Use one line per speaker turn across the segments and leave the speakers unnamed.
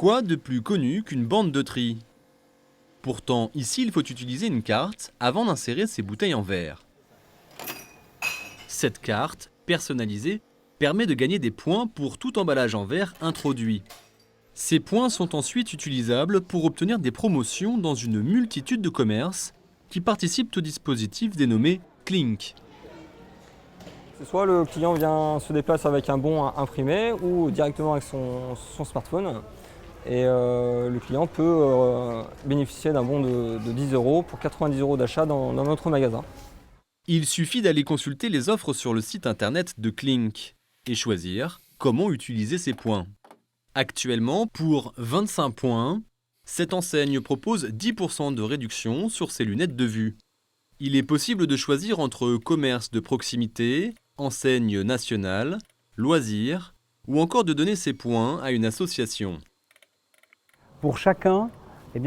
Quoi de plus connu qu'une bande de tri? Pourtant, ici, il faut utiliser une carte avant d'insérer ces bouteilles en verre. Cette carte, personnalisée, permet de gagner des points pour tout emballage en verre introduit. Ces points sont ensuite utilisables pour obtenir des promotions dans une multitude de commerces qui participent au dispositif dénommé Clink.
C'est soit le client se déplace avec un bon imprimé ou directement avec son smartphone. Et le client peut bénéficier d'un bon de 10 € pour 90 € d'achat dans notre magasin.
Il suffit d'aller consulter les offres sur le site internet de Clink et choisir comment utiliser ces points. Actuellement, pour 25 points, cette enseigne propose 10% de réduction sur ses lunettes de vue. Il est possible de choisir entre commerce de proximité, enseigne nationale, loisirs, ou encore de donner ses points à une association.
Pour chacun,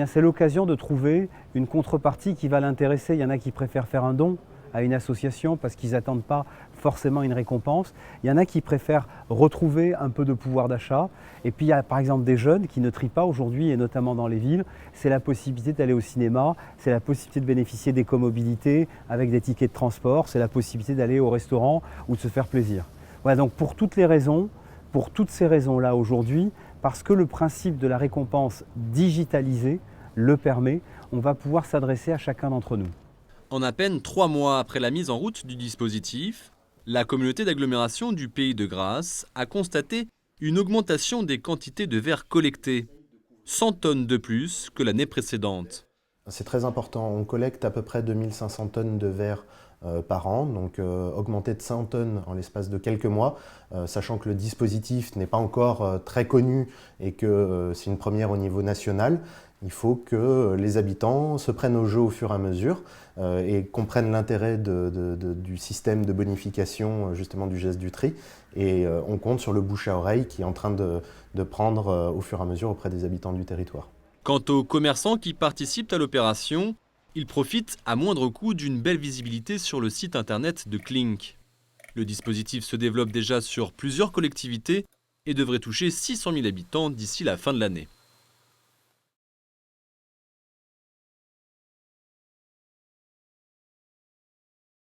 c'est l'occasion de trouver une contrepartie qui va l'intéresser. Il y en a qui préfèrent faire un don à une association parce qu'ils n'attendent pas forcément une récompense. Il y en a qui préfèrent retrouver un peu de pouvoir d'achat. Et puis il y a par exemple des jeunes qui ne trient pas aujourd'hui, et notamment dans les villes. C'est la possibilité d'aller au cinéma, c'est la possibilité de bénéficier d'écomobilité avec des tickets de transport, c'est la possibilité d'aller au restaurant ou de se faire plaisir. Voilà, donc pour toutes ces raisons-là aujourd'hui, parce que le principe de la récompense digitalisée le permet, on va pouvoir s'adresser à chacun d'entre nous.
En à peine 3 mois après la mise en route du dispositif, la communauté d'agglomération du Pays de Grasse a constaté une augmentation des quantités de verre collectées, 100 tonnes de plus que l'année précédente.
C'est très important, on collecte à peu près 2500 tonnes de verre par an, donc augmenté de 100 tonnes en l'espace de quelques mois, sachant que le dispositif n'est pas encore très connu et que c'est une première au niveau national. Il faut que les habitants se prennent au jeu au fur et à mesure et comprennent l'intérêt du système de bonification justement du geste du tri. Et on compte sur le bouche à oreille qui est en train de prendre au fur et à mesure auprès des habitants du territoire.
Quant aux commerçants qui participent à l'opération, ils profitent à moindre coût d'une belle visibilité sur le site internet de Clink. Le dispositif se développe déjà sur plusieurs collectivités et devrait toucher 600 000 habitants d'ici la fin de l'année.